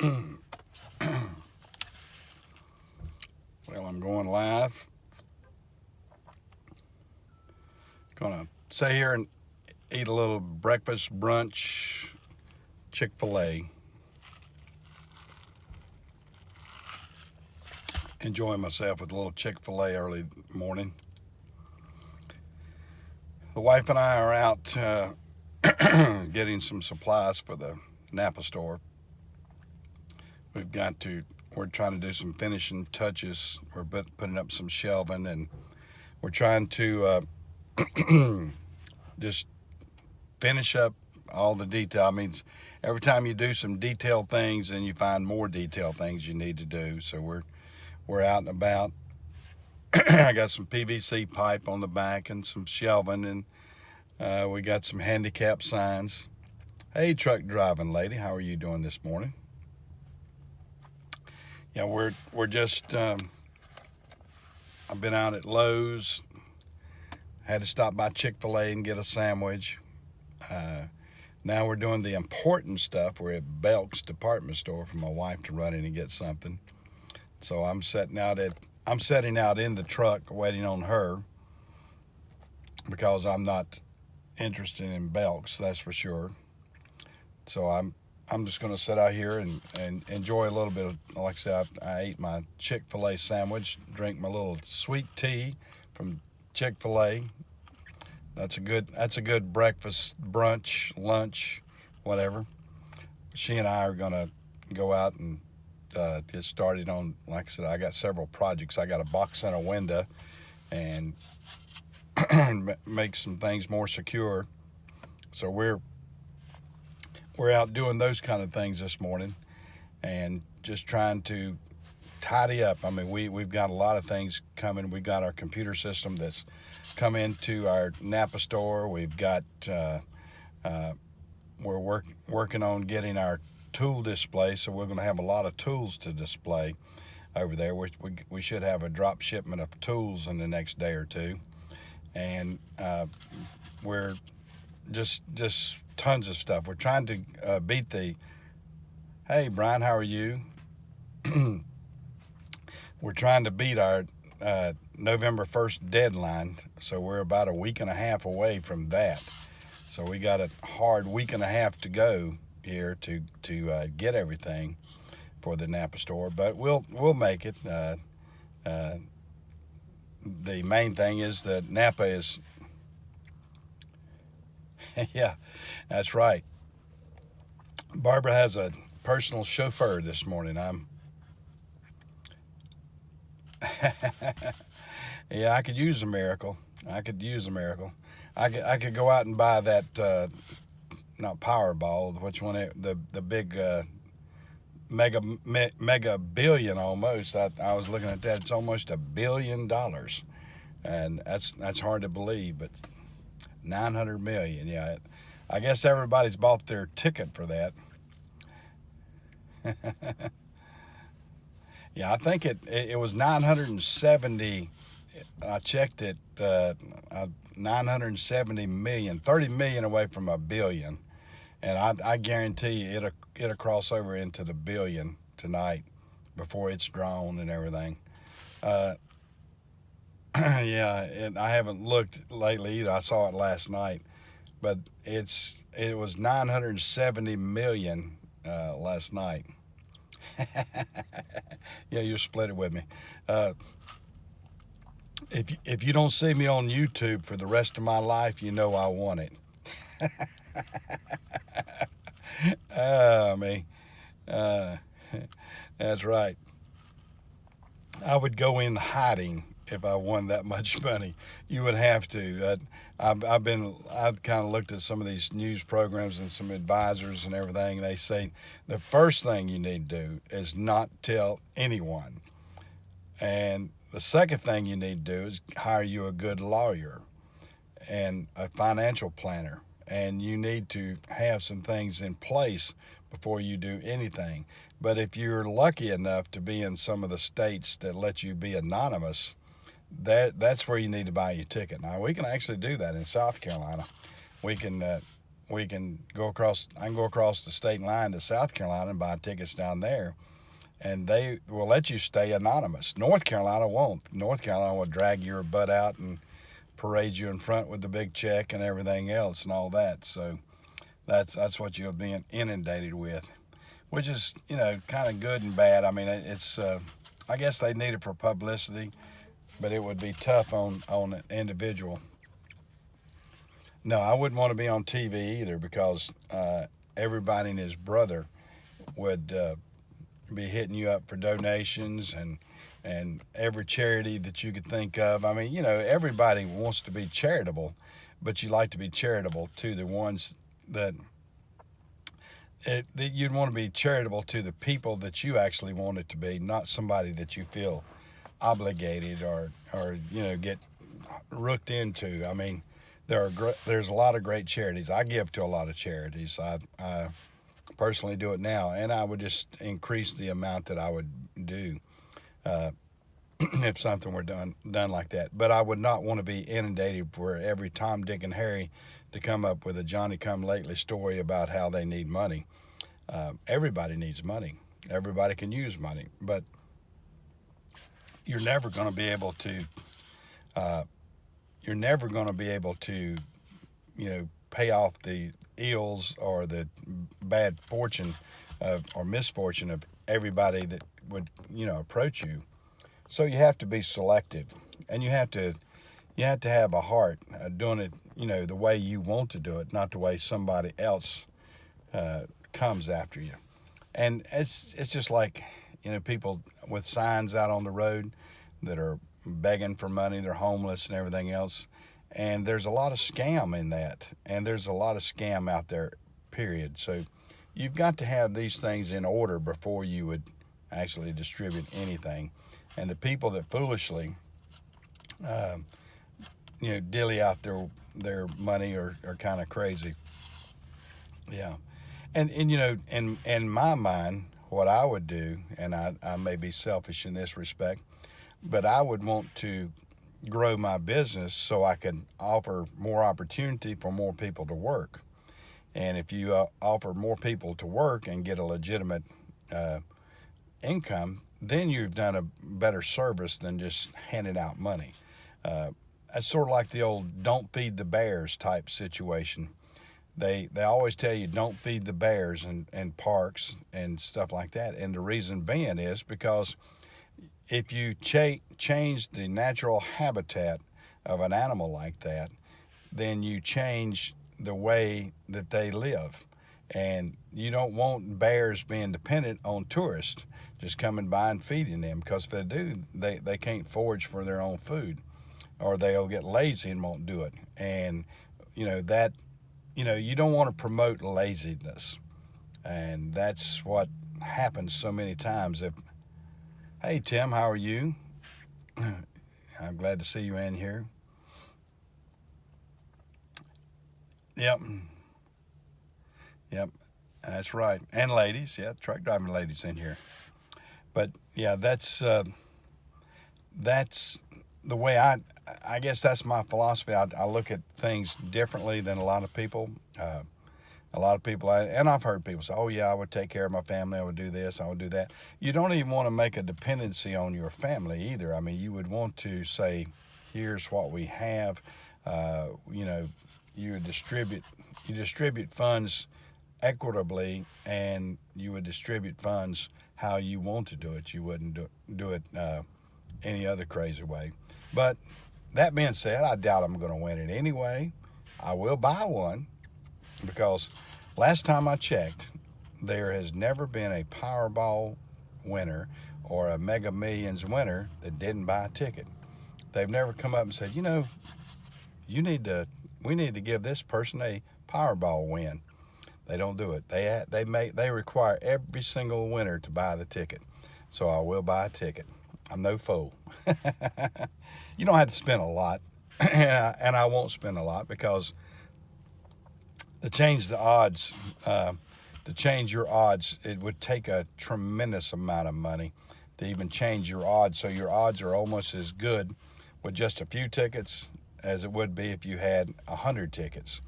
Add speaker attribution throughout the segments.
Speaker 1: Well, I'm going live. Gonna sit here and eat a little breakfast, brunch, Chick-fil-A. Enjoying myself with a little Chick-fil-A early morning. The wife and I are out getting some supplies for the Napa store. We're trying to do some finishing touches. We're putting up some shelving, and we're trying to just finish up all the detail. I mean, every time you do some detailed things, then you find more detailed things you need to do. So we're out and about. I got some PVC pipe on the back and some shelving, and we got some handicap signs. Hey, truck driving lady, how are you doing this morning? Yeah, we're just. I've been out at Lowe's. Had to stop by Chick-fil-A and get a sandwich. Now we're doing the important stuff. We're at Belk's department store for my wife to run in and get something. So I'm setting out in the truck waiting on her because I'm not interested in Belk's, that's for sure. So I'm just going to sit out here and enjoy a little bit of, like I said, I ate my Chick-fil-A sandwich, drink my little sweet tea from Chick-fil-A. That's a good breakfast, brunch, lunch, whatever. She and I are going to go out and get started on, like I said, I got several projects. I got a box and a window and make some things more secure. So we're out doing those kind of things this morning and just trying to tidy up. I mean, we've got a lot of things coming. We've got our computer system that's come into our Napa store. We've got we're working on getting our tool display, so we're going to have a lot of tools to display over there. We should have a drop shipment of tools in the next day or two, and we're just tons of stuff. We're trying to beat the. Hey, Brian, how are you? We're trying to beat our November 1st deadline, so we're about a week and a half away from that. So we got a hard week and a half to go here to get everything for the Napa store, but we'll make it. The main thing is that Napa is. Yeah, that's right. Barbara has a personal chauffeur this morning. Yeah, I could use a miracle. I could use a miracle. I could go out and buy that not Powerball, which one? The big mega billion almost. I was looking at that. It's almost $1 billion, and that's hard to believe. But 900 million. Yeah, I guess everybody's bought their ticket for that. Yeah, I think it was 970. I checked it. 970 million, 30 million away from $1 billion, and I guarantee you it'll cross over into the billion tonight before it's drawn and everything. Yeah, I haven't looked lately either. I saw it last night, but it was 970 million last night. Yeah, you split it with me. If you don't see me on YouTube for the rest of my life, you know I want it. Me. Uh, that's right. I would go in hiding if I won that much money. You would have to. I've kind of looked at some of these news programs and some advisors and everything. They say the first thing you need to do is not tell anyone, and the second thing you need to do is hire you a good lawyer and a financial planner, and you need to have some things in place before you do anything. But if you're lucky enough to be in some of the states that let you be anonymous, that's where you need to buy your ticket. Now we can actually do that in South Carolina. We can we can go across. I can go across the state line to South Carolina and buy tickets down there, and they will let you stay anonymous. North Carolina won't. North Carolina will drag your butt out and parade you in front with the big check and everything else and all that. So that's what you're being inundated with, which is kind of good and bad. I mean, it's I guess they need it for publicity, but it would be tough on an individual. No, I wouldn't want to be on TV either because everybody and his brother would be hitting you up for donations and every charity that you could think of. I mean, everybody wants to be charitable, but you like to be charitable to the ones that you'd want to be charitable to the people that you actually want it to be, not somebody that you feel obligated or get rooked into. I mean, there's a lot of great charities. I give to a lot of charities. I personally do it now, and I would just increase the amount that I would do if something were done like that. But I would not want to be inundated for every Tom, Dick, and Harry to come up with a Johnny-come-lately story about how they need money. Everybody needs money. Everybody can use money, but you're never going to be able to. You're never going to be able to, pay off the ills or the bad fortune or misfortune of everybody that would, approach you. So you have to be selective, and you have to have a heart doing it, the way you want to do it, not the way somebody else comes after you. And it's just like, people with signs out on the road that are begging for money, they're homeless and everything else. And there's a lot of scam in that, and there's a lot of scam out there, period. So you've got to have these things in order before you would actually distribute anything. And the people that foolishly, dilly out their money are kind of crazy. Yeah. And in my mind, what I would do, and I may be selfish in this respect, but I would want to grow my business so I can offer more opportunity for more people to work. And if you offer more people to work and get a legitimate income, then you've done a better service than just handing out money. It's sort of like the old "don't feed the bears" type situation. They always tell you don't feed the bears in parks and stuff like that. And the reason being is because if you change the natural habitat of an animal like that, then you change the way that they live. And you don't want bears being dependent on tourists just coming by and feeding them, because if they do, they can't forage for their own food, or they'll get lazy and won't do it. And you don't want to promote laziness. And that's what happens so many times. Hey, Tim, how are you? I'm glad to see you in here. Yep. Yep. That's right. And ladies. Yeah, truck driving ladies in here. But yeah, that's the way I guess that's my philosophy. I look at things differently than a lot of people. A lot of people, and I've heard people say, oh yeah, I would take care of my family, I would do this, I would do that. You don't even want to make a dependency on your family either. I mean, you would want to say, here's what we have. You would distribute funds equitably, and you would distribute funds how you want to do it. You wouldn't do it any other crazy way. But that being said, I doubt I'm going to win it anyway. I will buy one, because last time I checked, there has never been a Powerball winner or a Mega Millions winner that didn't buy a ticket. They've never come up and said, we need to give this person a Powerball win. They don't do it. They require every single winner to buy the ticket. So I will buy a ticket. I'm no fool. You don't have to spend a lot, and I won't spend a lot, because to change the odds, to change your odds, it would take a tremendous amount of money to even change your odds. So your odds are almost as good with just a few tickets as it would be if you had 100 tickets.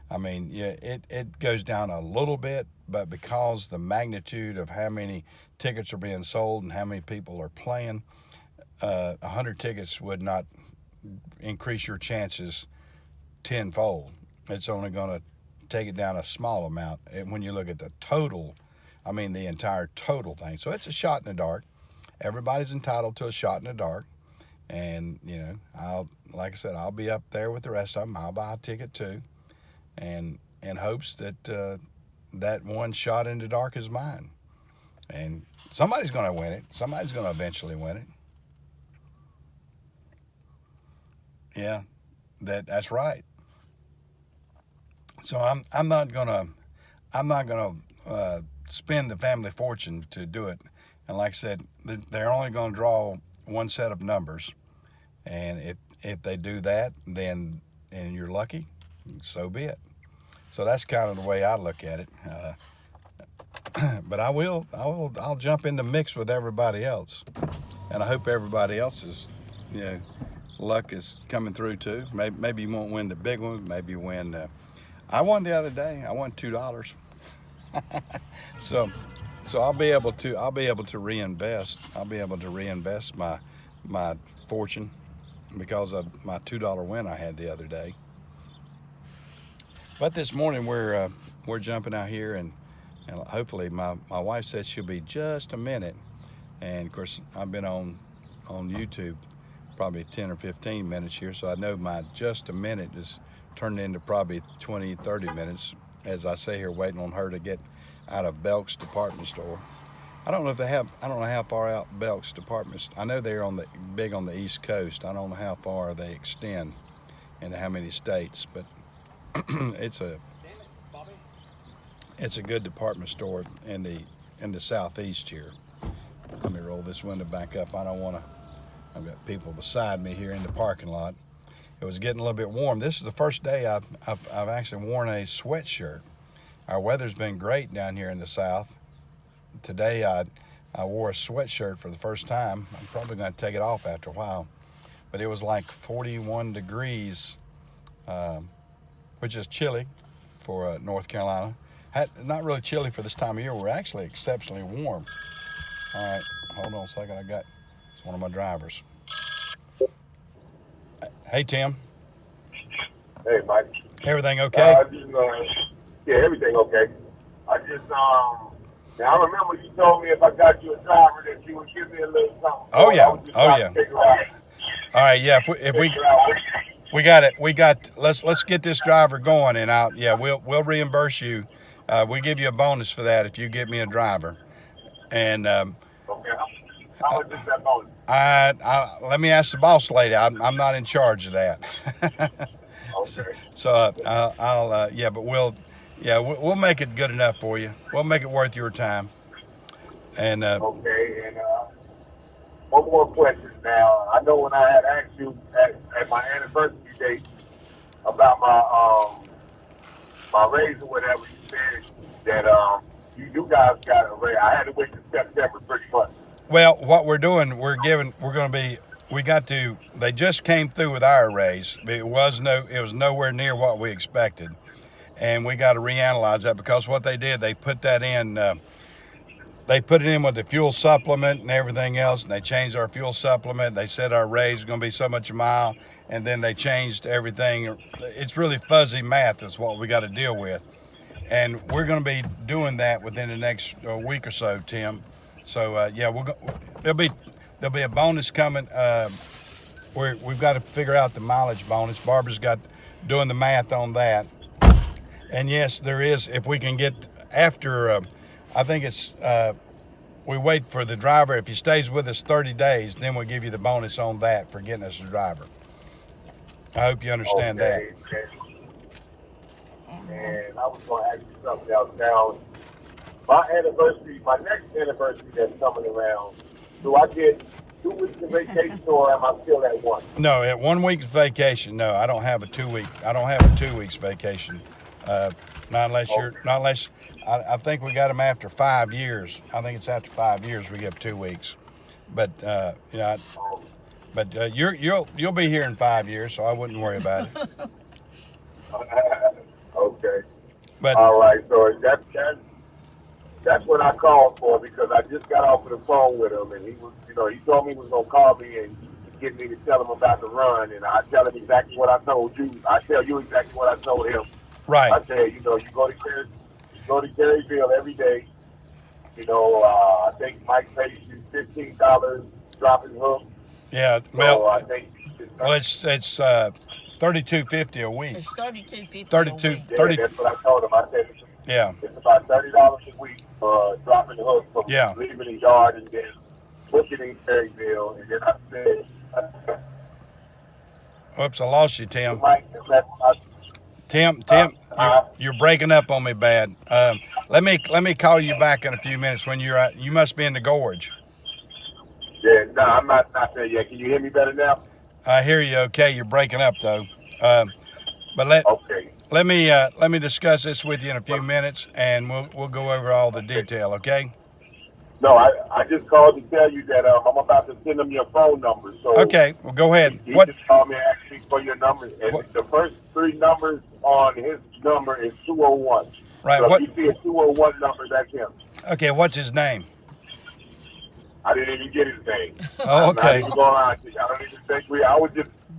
Speaker 1: I mean, yeah, it goes down a little bit, but because the magnitude of how many tickets are being sold and how many people are playing, 100 tickets would not increase your chances tenfold. It's only going to take it down a small amount. And when you look at the total, I mean the entire total thing. So it's a shot in the dark. Everybody's entitled to a shot in the dark. And, you know, like I said, I'll be up there with the rest of them. I'll buy a ticket too. And in hopes that that one shot in the dark is mine. And somebody's going to win it. Somebody's going to eventually win it. Yeah, that's right. So I'm not gonna spend the family fortune to do it. And like I said, they're only going to draw one set of numbers, and if they do that, then and you're lucky, so be it. So that's kind of the way I look at it. But I'll jump in the mix with everybody else, and I hope everybody else's, you know, luck is coming through too. Maybe you won't win the big one. Maybe you win. I won the other day. I won $2. so I'll be able to reinvest. I'll be able to reinvest my fortune because of my $2 win I had the other day. But this morning we're jumping out here, and hopefully my wife said she'll be just a minute. And of course I've been on YouTube probably 10 or 15 minutes here, so I know my just a minute is turned into probably 20, 30 minutes as I sit here waiting on her to get out of Belk's department store. I don't know how far out Belk's departments. I know they're big on the East Coast. I don't know how far they extend into how many states, but it's a good department store in the Southeast here. Let me roll this window back up. I've got people beside me here in the parking lot. It was getting a little bit warm. This is the first day I've actually worn a sweatshirt. Our weather's been great down here in the South. Today I wore a sweatshirt for the first time. I'm probably going to take it off after a while. But it was like 41 degrees, which is chilly for North Carolina. Not really chilly for this time of year. We're actually exceptionally warm. All right, hold on a second. It's one of my drivers. Hey, Tim.
Speaker 2: Hey, Mike.
Speaker 1: Everything okay?
Speaker 2: Yeah, everything okay. Now I remember you told me if I got you a driver that you would give me a little something.
Speaker 1: Oh yeah. All right, yeah. If we got it. Let's get this driver going, and we'll reimburse you. We give you a bonus for that if you get me a driver. And
Speaker 2: okay. How much is that bonus?
Speaker 1: Let me ask the boss lady. I'm not in charge of that.
Speaker 2: Okay.
Speaker 1: So but we'll make it good enough for you. We'll make it worth your time. And
Speaker 2: okay. And one more question. Now I know when I had asked you at my anniversary date about my raise or whatever, you said that you guys got a raise. I had to wait till September pretty much.
Speaker 1: Well, what we're doing, they just came through with our raise. It was nowhere near what we expected. And we got to reanalyze that, because what they did, they put that in, they put it in with the fuel supplement and everything else, and they changed our fuel supplement. They said our raise is going to be so much a mile, and then they changed everything. It's really fuzzy math is what we got to deal with. And we're going to be doing that within the next week or so, Tim. So there'll be a bonus coming. We've got to figure out the mileage bonus. Barbara's got doing the math on that. And yes, there is. If we can get after, I think it's we wait for the driver. If he stays with us 30 days, then we'll give you the bonus on that for getting us a driver. I hope you understand that.
Speaker 2: And I was going to ask you something else. Now, my next anniversary that's coming around, do I get 2 weeks of vacation, or am I still at one?
Speaker 1: No, at 1 week's vacation. No, I don't have a 2 week. I don't have a 2 weeks vacation. Not unless I think we got them after 5 years. I think it's after 5 years we get 2 weeks. But you'll be here in 5 years, so I wouldn't worry about it.
Speaker 2: Okay. Okay.
Speaker 1: But
Speaker 2: All right. So that's what I called for because I just got off of the phone with him, and he was, he told me he was gonna call me and get me to tell him about the run, and I tell him exactly what I told you. I tell you exactly what I told him.
Speaker 1: right,
Speaker 2: I said, you go to Caryville every day. I think Mike pays you $15 dropping hook.
Speaker 1: yeah.
Speaker 2: So
Speaker 1: Well,
Speaker 2: I think
Speaker 1: it's $32.50 a week.
Speaker 3: It's $32.50 a
Speaker 1: 32,
Speaker 3: week.
Speaker 1: 30.
Speaker 2: that's what I told him. I said
Speaker 1: Yeah,
Speaker 2: it's about $30 a week for dropping the hook from
Speaker 1: yeah.
Speaker 2: leaving the yard and then pushing in Caryville. And then I said,
Speaker 1: Whoops, I lost you, Tim.
Speaker 2: Mike,
Speaker 1: Tim, you're breaking up on me bad. Let me call you back in a few minutes when you're at. You must be in the gorge.
Speaker 2: yeah, no, I'm not there yet. Can you hear me better now?
Speaker 1: I hear you. Okay, you're breaking up though. But
Speaker 2: Okay.
Speaker 1: let me discuss this with you in a few minutes, and we'll go over all the detail. Okay.
Speaker 2: No, I just called to tell you that I'm about to send him your phone number. So
Speaker 1: Okay. Well, go ahead.
Speaker 2: he
Speaker 1: What?
Speaker 2: just called me and asked me for your number. And
Speaker 1: What?
Speaker 2: the first three numbers on his number is 201.
Speaker 1: Right.
Speaker 2: So
Speaker 1: What?
Speaker 2: if you see a 201 number, that's him.
Speaker 1: Okay. What's his name?
Speaker 2: I didn't even get his name.
Speaker 1: Oh,
Speaker 2: I'm not
Speaker 1: okay.
Speaker 2: even going on. I don't even think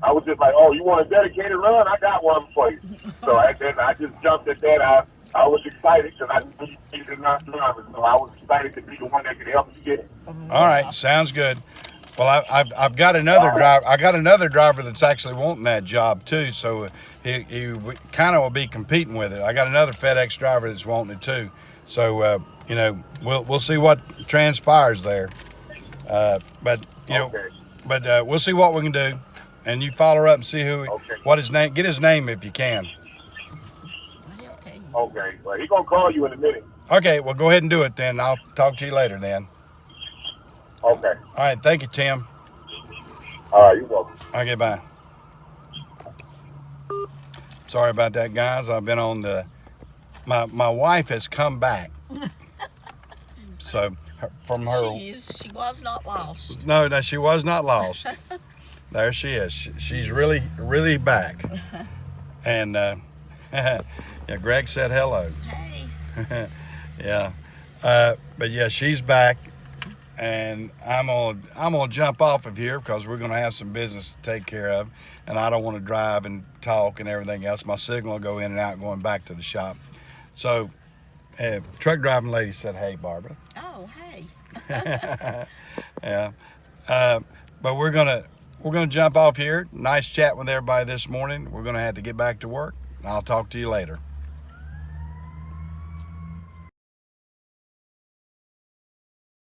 Speaker 2: I was just like, oh, you want a dedicated run? I got one for you. So I just jumped at that. I was excited because I knew you did not drive it, so I was excited to be the one that could help you get it.
Speaker 1: All right. Sounds good. Well, I've got another driver. I got another driver that's actually wanting that job too. So he kind of will be competing with it. I got another FedEx driver that's wanting it too. So we'll see what transpires there. But
Speaker 2: Okay.
Speaker 1: we'll see what we can do. And you follow up and see what his name. Get his name if you can.
Speaker 2: Okay. Well, he's gonna call you in a minute.
Speaker 1: Okay. Well, go ahead and do it then. I'll talk to you later then.
Speaker 2: Okay.
Speaker 1: All right. Thank you, Tim.
Speaker 2: All right. You're welcome.
Speaker 1: Okay. Bye. Sorry about that, guys. I've been on my wife has come back. So from her.
Speaker 3: She was not lost.
Speaker 1: No, she was not lost. There she is. She's really, really back. And yeah, Greg said hello.
Speaker 3: Hey.
Speaker 1: Yeah. But yeah, she's back. And I'm gonna jump off of here because we're gonna have some business to take care of, and I don't want to drive and talk and everything else. My signal will go in and out going back to the shop. So, truck driving lady said, "Hey, Barbara."
Speaker 3: Oh, hey.
Speaker 1: Yeah. But we're gonna jump off here. Nice chat with everybody this morning. We're gonna have to get back to work. I'll talk to you later.